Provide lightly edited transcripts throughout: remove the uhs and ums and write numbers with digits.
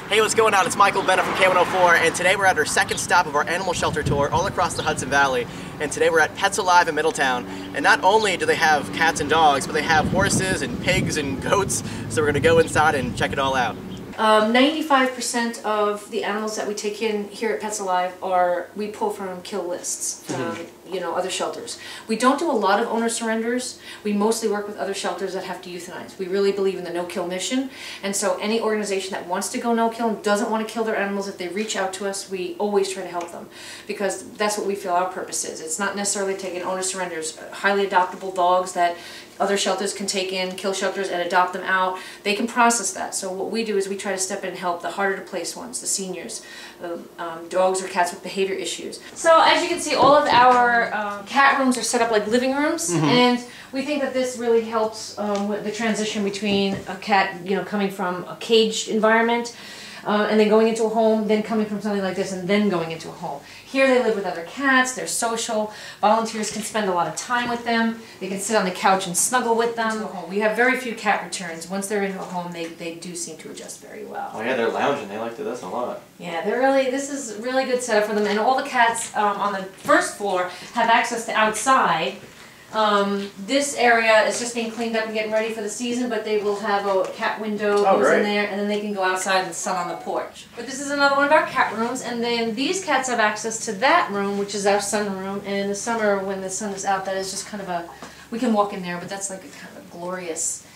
Hey, what's going on? It's Michael Bennett from K104, and today we're at our second stop of our animal shelter tour all across the Hudson Valley. And today we're at Pets Alive in Middletown. And not only do they have cats and dogs, but they have horses and pigs and goats. So we're going to go inside and check it all out. 95% of the animals that we take in here at Pets Alive we pull from kill lists from other shelters. We don't do a lot of owner surrenders. We mostly work with other shelters that have to euthanize. We really believe in the no-kill mission, and so any organization that wants to go no-kill and doesn't want to kill their animals, if they reach out to us, we always try to help them, because that's what we feel our purpose is. It's not necessarily taking owner surrenders. Highly adoptable dogs that other shelters can take in, kill shelters, and adopt them out. They can process that. So what we do is we try to step in and help the harder to place ones, the seniors, dogs or cats with behavior issues. So as you can see, all of our cat rooms are set up like living rooms, and we think that this really helps with the transition between a cat, coming from a caged environment and then going into a home, then coming from something like this and then going into a home. Here they live with other cats, they're social, volunteers can spend a lot of time with them, they can sit on the couch and snuggle with them. We have very few cat returns. Once they're into a home, they do seem to adjust very well. Oh yeah, they're lounging, they like this a lot. Yeah, this is a really good setup for them, and all the cats on the first floor have access to outside. This area is just being cleaned up and getting ready for the season, but they will have a cat window goes in there, and then they can go outside and sun on the porch. But this is another one of our cat rooms, and then these cats have access to that room, which is our sun room, and in the summer when the sun is out, that is just kind of we can walk in there, but that's like a kind of glorious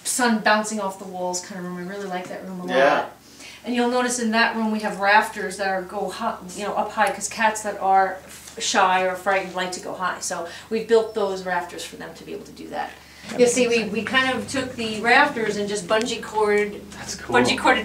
sun bouncing off the walls kind of room. I really like that room a lot. And you'll notice in that room we have rafters that go up high, because cats that are shy or frightened like to go high. So we've built those rafters for them to be able to do that. You see, we kind of took the rafters and just bungee corded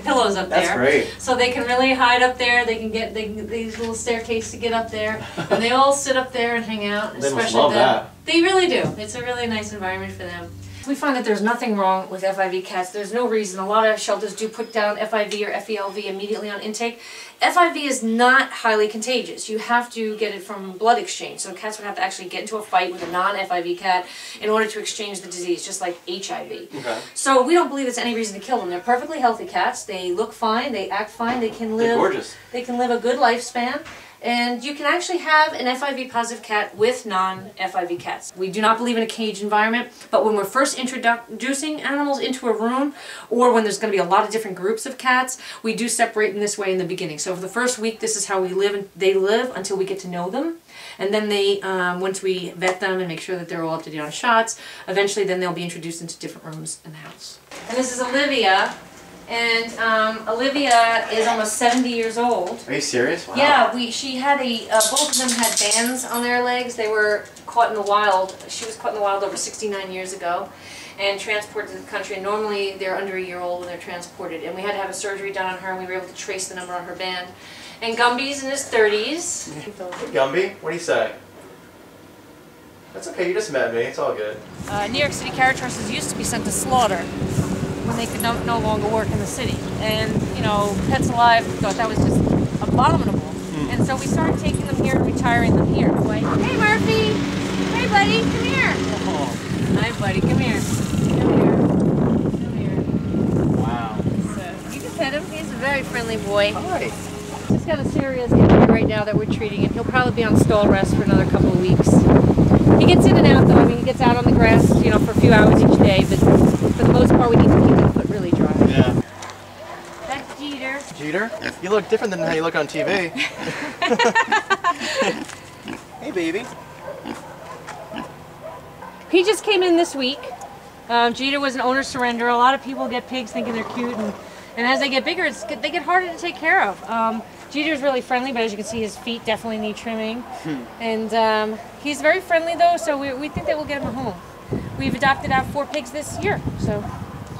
pillows up there. That's great. So they can really hide up there. They can get these little staircase to get up there, and they all sit up there and hang out. They must love that. They really do. It's a really nice environment for them. We find that there's nothing wrong with FIV cats. There's no reason. A lot of shelters do put down FIV or FELV immediately on intake. FIV is not highly contagious. You have to get it from blood exchange. So cats would have to actually get into a fight with a non-FIV cat in order to exchange the disease, just like HIV. Okay. So we don't believe it's any reason to kill them. They're perfectly healthy cats. They look fine. They act fine. They can live. They're gorgeous. They can live a good lifespan. And you can actually have an FIV positive cat with non-FIV cats. We do not believe in a cage environment, but when we're first introducing animals into a room, or when there's going to be a lot of different groups of cats, we do separate in this way in the beginning. So for the first week, this is how we live, and they live until we get to know them. And then they, once we vet them and make sure that they're all up to date on shots, eventually then they'll be introduced into different rooms in the house. And this is Olivia. And Olivia is almost 70 years old. Are you serious? Wow. Yeah, she had both of them had bands on their legs. They were caught in the wild. She was caught in the wild over 69 years ago and transported to the country. And normally they're under a year old when they're transported. And we had to have a surgery done on her, and we were able to trace the number on her band. And Gumby's in his 30s. Hey Gumby, what do you say? That's okay, you just met me, it's all good. New York City carriage horses used to be sent to slaughter when they could no longer work in the city. And, Pets Alive thought that was just abominable. And so we started taking them here and retiring them here. Like, hey Murphy! Hey buddy, come here! Oh. Hi buddy, come here. Come here. Wow. So, you can pet him, he's a very friendly boy. Hi. He's got a serious injury right now that we're treating, and he'll probably be on stall rest for another couple of weeks. He gets in and out though. I mean, he gets out on the grass, for a few hours each day, but for the most part we need to keep his foot really dry. Yeah. That's Jeter. Jeter? You look different than how you look on TV. Hey baby. He just came in this week. Jeter was an owner surrender. A lot of people get pigs thinking they're cute, and as they get bigger, they get harder to take care of. Jeter's really friendly, but as you can see, his feet definitely need trimming. And he's very friendly though, so we think that we'll get him a home. We've adopted out 4 pigs this year, so.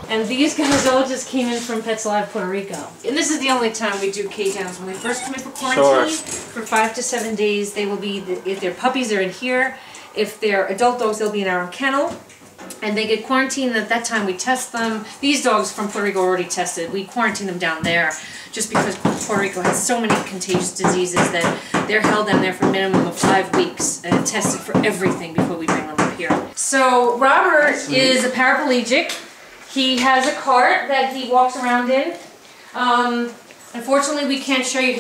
And these guys all just came in from Pets Alive, Puerto Rico. And this is the only time we do cage animals. When they first come in for quarantine, for 5 to 7 days, they will be, if they're puppies, they're in here. If they're adult dogs, they'll be in our own kennel. And they get quarantined, and at that time we test them. These dogs from Puerto Rico are already tested. We quarantine them down there just because Puerto Rico has so many contagious diseases that they're held down there for a minimum of 5 weeks and tested for everything before we bring them up here. So Robert is a paraplegic. He has a cart that he walks around in. Unfortunately, we can't show you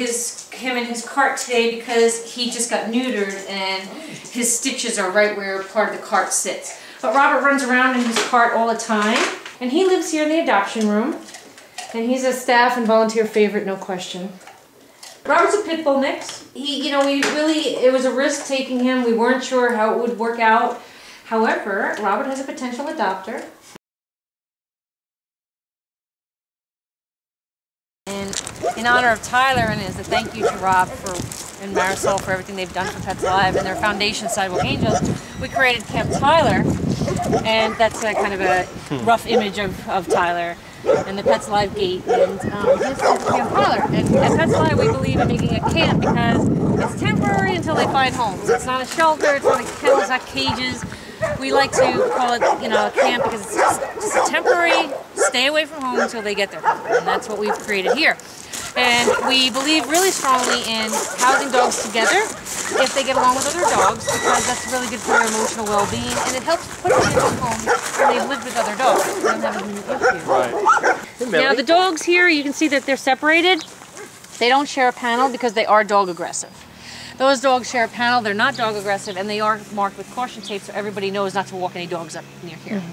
him in his cart today because he just got neutered and his stitches are right where part of the cart sits. But Robert runs around in his cart all the time, and he lives here in the adoption room. And he's a staff and volunteer favorite, no question. Robert's a pit bull mix. It was a risk taking him. We weren't sure how it would work out. However, Robert has a potential adopter. And in honor of Tyler and as a thank you to Rob and Marisol for everything they've done for Pets Alive and their foundation, Sidewalk Angels, we created Camp Tyler. And that's kind of a rough image of Tyler and the Pets Alive gate. And this is Camp Tyler. And at Pets Alive, we believe in making a camp because it's temporary until they find homes. It's not a shelter, it's not a kennel, it's not cages. We like to call it, a camp because it's just a temporary stay away from home until they get their home. And that's what we've created here. And we believe really strongly in housing dogs together if they get along with other dogs, because that's really good for their emotional well-being, and it helps put them in a home when they've lived with other dogs. They don't have any issues. Right. Now the dogs here, you can see that they're separated. They don't share a panel because they are dog aggressive. Those dogs share a panel, they're not dog aggressive, and they are marked with caution tape so everybody knows not to walk any dogs up near here.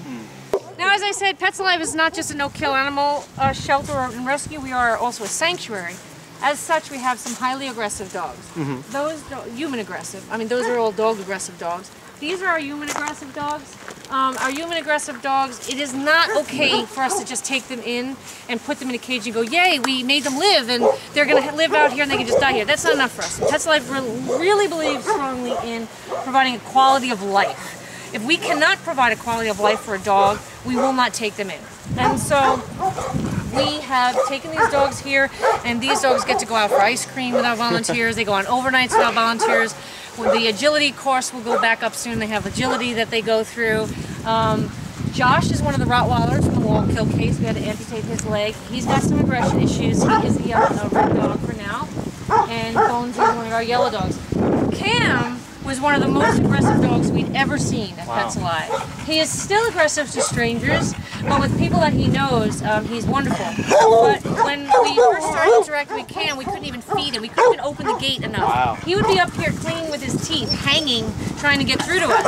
Now, as I said, Pets Alive is not just a no-kill animal shelter and rescue, we are also a sanctuary. As such, we have some highly aggressive dogs. Those human aggressive, those are all dog aggressive dogs. These are our human aggressive dogs. Our human aggressive dogs, it is not okay for us to just take them in and put them in a cage and go, yay, we made them live and they're going to live out here and they can just die here. That's not enough for us. Pets Alive really believes strongly in providing a quality of life. If we cannot provide a quality of life for a dog, we will not take them in. And so we have taken these dogs here, and these dogs get to go out for ice cream with our volunteers. They go on overnights with our volunteers. The agility course will go back up soon. They have agility that they go through. Josh is one of the Rottweilers from the wall kill case. We had to amputate his leg. He's got some aggression issues. He is the red dog for now. And Bones is one of our yellow dogs. Cam was one of the most aggressive dogs we'd ever seen at Pets Alive. He is still aggressive to strangers, but with people that he knows, he's wonderful. But when we first started interacting with Cam, we couldn't even feed him. We couldn't even open the gate enough. He would be up here clinging with his teeth, hanging, trying to get through to us.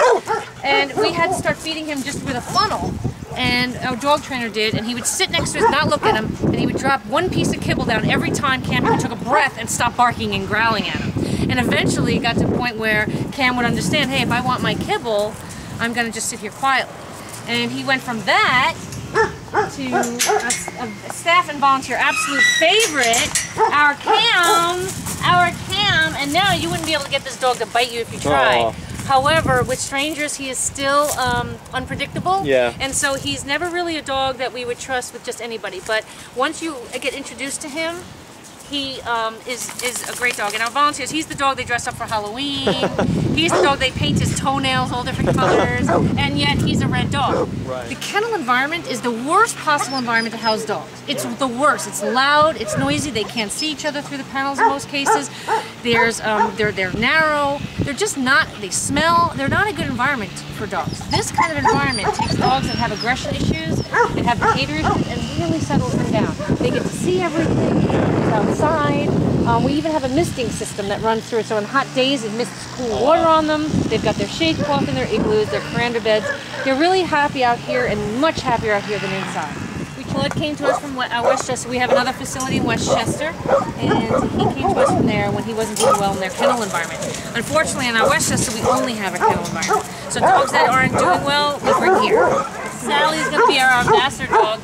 And we had to start feeding him just with a funnel. And our dog trainer did, and he would sit next to us, not look at him, and he would drop one piece of kibble down every time Cam even took a breath and stop barking and growling at him. And eventually it got to the point where Cam would understand, hey, if I want my kibble, I'm going to just sit here quietly. And he went from that to a staff and volunteer absolute favorite, our Cam, and now you wouldn't be able to get this dog to bite you if you tried. However, with strangers, he is still unpredictable, and so he's never really a dog that we would trust with just anybody. But once you get introduced to him, he is a great dog. And our volunteers, he's the dog they dress up for Halloween. He's the dog they paint his toenails all different colors, and yet he's a red dog. Right. The kennel environment is the worst possible environment to house dogs. It's the worst. It's loud, it's noisy, they can't see each other through the panels in most cases. There's they're narrow, they're just not, they smell, they're not a good environment for dogs. This kind of environment takes dogs that have aggression issues and have behavior issues and really settles them down. They get to see everything, it's outside. We even have a misting system that runs through it, so on hot days it mists cool water on them. They've got their shade cloth in their igloos, their veranda beds. They're really happy out here and much happier out here than inside. Claude came to us from Westchester. We have another facility in Westchester, and he came to us from there when he wasn't doing well in their kennel environment. Unfortunately, in our Westchester, we only have a kennel environment. So dogs that aren't doing well, we bring here. Sally is going to be our ambassador dog.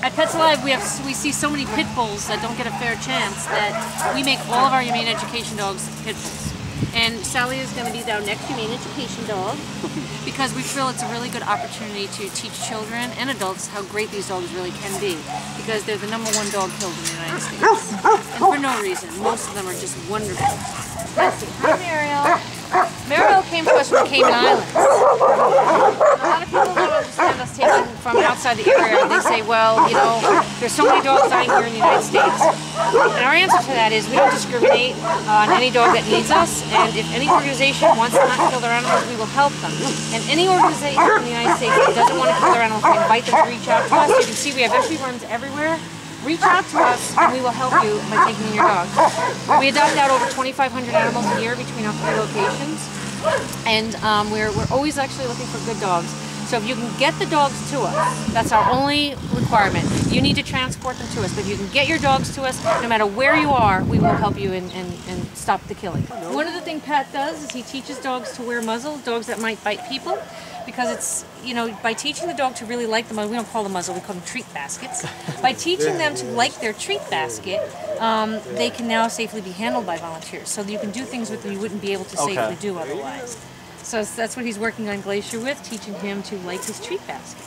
At Pets Alive, we see so many pit bulls that don't get a fair chance that we make all of our humane education dogs pit bulls. And Sally is going to be our next humane education dog because we feel it's a really good opportunity to teach children and adults how great these dogs really can be, because they're the #1 dog killed in the United States. And for no reason. Most of them are just wonderful. Hi, Mariel. Mariel came to us from the Cayman Islands. A lot of people don't understand us taking from outside the area. They say, well, you know, there's so many dogs dying here in the United States. And our answer to that is we don't discriminate on any dog that needs us, and if any organization wants to not kill their animals, we will help them. And any organization in the United States that doesn't want to kill their animals, we invite them to reach out to us. You can see we have FB runs everywhere. reach out to us and we will help you by taking in your dog. We adopt out over 2,500 animals a year between our 3 locations, and we're always actually looking for good dogs. So if you can get the dogs to us, that's our only requirement. You need to transport them to us, but if you can get your dogs to us, no matter where you are, we will help you and stop the killing. One of the things Pat does is he teaches dogs to wear muzzles, dogs that might bite people, because it's, you know, by teaching the dog to really like the muzzle, we don't call them muzzle, we call them treat baskets. By teaching them to like their treat basket, they can now safely be handled by volunteers. So you can do things with them you wouldn't be able to safely do otherwise. So that's what he's working on Glacier with, teaching him to like his treat basket.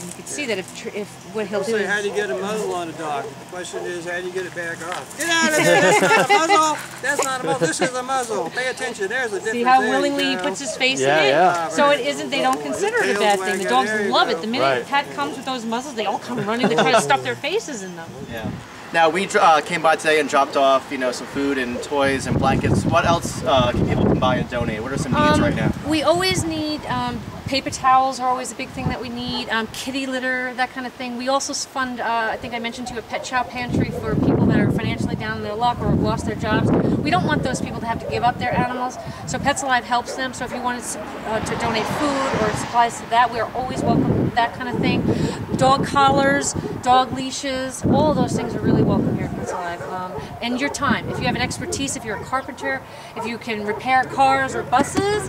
And you can see that if what he'll do is... How do you get a muzzle on a dog? The question is, how do you get it back off? Get out of there! That's not a muzzle! That's not a muzzle. This is a muzzle. Pay attention. There's a difference. See how willingly he puts his face in it? Yeah. So it isn't, they don't consider it a bad thing. The dogs love it. The minute Pat comes with those muzzles, they all come running to try to stuff their faces in them. Yeah. Now we came by today and dropped off, you know, some food and toys and blankets. What else can people come by and donate? What are some needs right now? We always need paper towels are always a big thing that we need. Kitty litter, that kind of thing. We also fund, I think I mentioned to you, a pet chow pantry for people that are financially down in their luck or have lost their jobs. We don't want those people to have to give up their animals, so Pets Alive helps them. So if you wanted to donate food or supplies to that, we are always welcome, that kind of thing. Dog collars, dog leashes, all of those things are really welcome here at Pets Alive. And your time. If you have an expertise, if you're a carpenter, if you can repair cars or buses,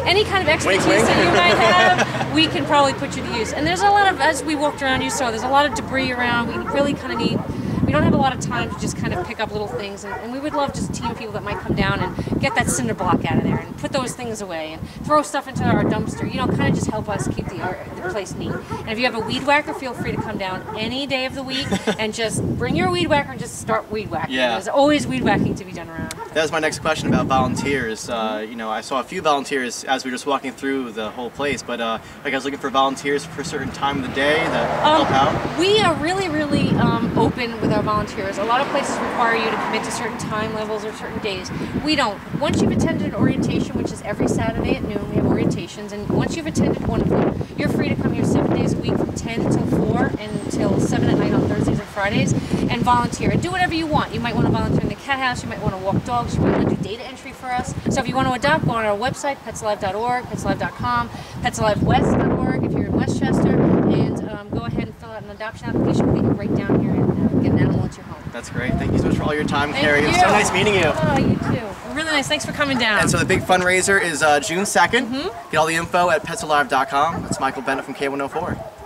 any kind of expertise that you might have, we can probably put you to use. And there's a lot of, as we walked around, you saw, there's a lot of debris around. We really kind of need, we don't have a lot of time to just kind of pick up little things, and we would love just a team of people that might come down and get that cinder block out of there and put those things away and throw stuff into our dumpster, you know, kind of just help us keep the place neat. And if you have a weed whacker, feel free to come down any day of the week and just bring your weed whacker and just start weed whacking. Yeah. There's always weed whacking to be done around. That was my next question about volunteers. You know, I saw a few volunteers as we were just walking through the whole place, but are you guys looking for volunteers for a certain time of the day that help out? We are really, really open with our volunteers. A lot of places require you to commit to certain time levels or certain days. We don't. Once you've attended an orientation, which is every Saturday at noon, we have orientations, and once you've attended one of them, you're free to come here 7 days a week from 10 till 4 and until 7 at night on Thursdays and Fridays and volunteer. And do whatever you want. You might want to volunteer in the cat house, you might want to walk dogs, you might want to do data entry for us. So if you want to adopt, go on our website, petsalive.org, petsalive.com, petsalivewest.org if you're in Westchester, and go ahead and fill out an adoption application. We can right down here and get an animal at your home. That's great. Thank you so much for all your time, Thank Carrie. you. It was so nice meeting you. Oh, you too. Really nice. Thanks for coming down. And so the big fundraiser is June 2nd. Get all the info at petsalive.com. That's Michael Bennett from K104.